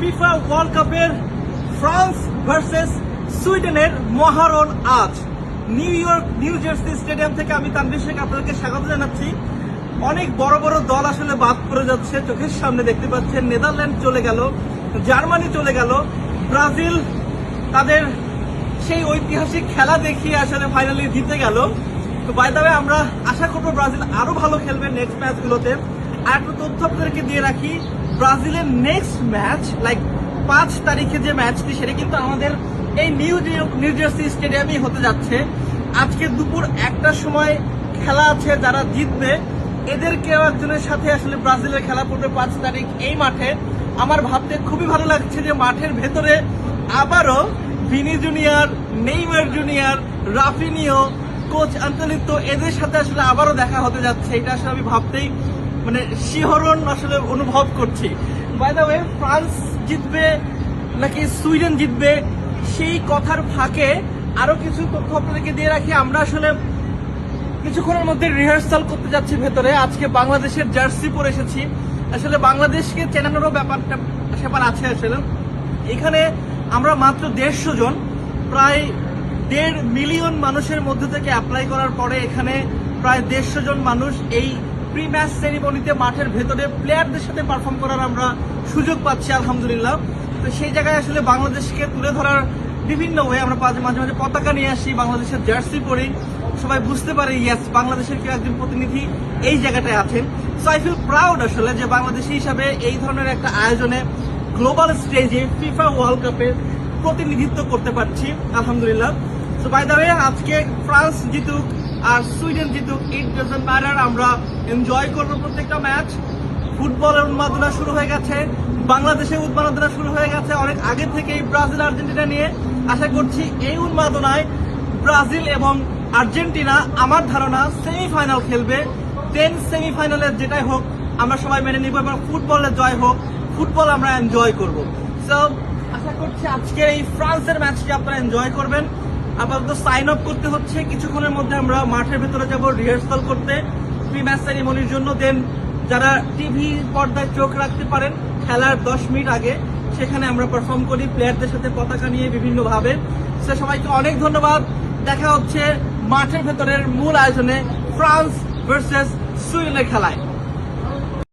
FIFA world কাপের France versus সুইডেনের মহারণ আজ নিউ জার্সি স্টেডিয়াম থেকে আমি তানভীর শেখ আপনাদেরকে স্বাগত জানাচ্ছি। অনেক বড় বড় দল আসলে বাদ পড়ে যাচ্ছে, চোখের সামনে দেখতে পাচ্ছেন। নেদারল্যান্ড চলে গেল, জার্মানি চলে গেল, ব্রাজিল তাদের সেই ঐতিহাসিক খেলা দেখিয়ে আসলে ফাইনালি জিতে গেল। তো বাই দ্য ওয়ে আমরা আশা করবো ব্রাজিল আরো ভালো খেলবে নেক্সট ম্যাচগুলোতে। আর একটা তথ্য আপনাদেরকে দিয়ে রাখি, ব্রাজিলের নেক্সট ম্যাচ 5 তারিখে যে ম্যাচটি সেটা কিন্তু আমাদের এই নিউ জার্সি স্টেডিয়ামই হতে যাচ্ছে। আজকে দুপুর 1টার সময় খেলা আছে, যারা জিতবে এদেরকে একজনের সাথে আসলে ব্রাজিলের খেলা পড়বে 5 তারিখ এই মাঠে। আমার ভাবতে খুবই ভালো লাগছে যে মাঠের ভেতরে আবারও Vini junior, Neymar junior, Raphinha, coach Ancelotti এদের সাথে আসলে আবারও দেখা হতে যাচ্ছে। এটা আসলে আমি ভাবতেই শিহরণ আসলে অনুভব করছি। বাই দ্য ওয়ে, ফ্রান্স জিতবে নাকি সুইডেন জিতবে সেই কথার ফাঁকে আরো কিছু তথ্য আপনাদেরকে দিয়ে রাখি। আমরা আসলে কিছুক্ষণের মধ্যে রিহার্সাল করতে যাচ্ছি ভেতরে। আজকে বাংলাদেশের জার্সি পরে এসেছি। আসলে বাংলাদেশকে চেনানোরও ব্যাপার আছে। আসলে এখানে আমরা মাত্র 150 জন, প্রায় 1.5 মিলিয়ন মানুষের মধ্যে থেকে অ্যাপ্লাই করার পরে এখানে প্রায় 150 জন মানুষ এই প্রি ম্যাচ সেরিমনিতে মাঠের ভেতরে প্লেয়ারদের সাথে পারফর্ম করার আমরা সুযোগ পাচ্ছি আলহামদুলিল্লাহ। তো সেই জায়গায় আসলে বাংলাদেশকে তুলে ধরার বিভিন্ন ওয়ে আমরা মাঝে মাঝে পতাকা নিয়ে আসি, বাংলাদেশের জার্সি পরি, সবাই বুঝতে পারে ইয়েস বাংলাদেশের কেউ একজন প্রতিনিধি এই জায়গাটায় আছেন। সো আই ফিল প্রাউড আসলে যে বাংলাদেশি হিসাবে এই ধরনের একটা আয়োজনে গ্লোবাল স্টেজে ফিফা ওয়ার্ল্ড কাপের প্রতিনিধিত্ব করতে পারছি আলহামদুলিল্লাহ। সো বাই দ্য ওয়ে, আজকে ফ্রান্স জিতুক আর সুইডেন জিতুক, ইট ডাজন্ট ম্যাটার, আমরা এনজয় করবো প্রত্যেকটা ম্যাচ। ফুটবলের উন্মাদনা শুরু হয়ে গেছে, বাংলাদেশের উন্মাদনা শুরু হয়ে গেছে অনেক আগে থেকেই ব্রাজিল আর্জেন্টিনা নিয়ে। আশা করছি এই উন্মাদনায় ব্রাজিল এবং আর্জেন্টিনা আমার ধারণা সেমিফাইনাল খেলবে। দেন সেমিফাইনালের যেটাই হোক আমরা সবাই মেনে নিব এবং ফুটবলের জয় হোক, ফুটবল আমরা এনজয় করব। সো আশা করছি আজকের এই ফ্রান্সের ম্যাচটি আপনারা এনজয় করবেন। আপাতত সাইন আপ করতে হচ্ছে, কিছুক্ষণের মধ্যে আমরা মাঠের ভেতরে যাব রিহার্সাল করতে প্রি ম্যাচ সেরিমনির জন্য। দেন যারা টিভি পর্দায় চোখ রাখতে পারেন খেলার 10 মিনিট আগে সেখানে আমরা পারফর্ম করি প্লেয়ারদের সাথে পতাকা নিয়ে বিভিন্নভাবে। সে সবাইকে অনেক ধন্যবাদ। দেখা হচ্ছে মাঠের ভেতরের মূল আয়োজনে ফ্রান্স ভার্সেস সুইডেনের খেলায়।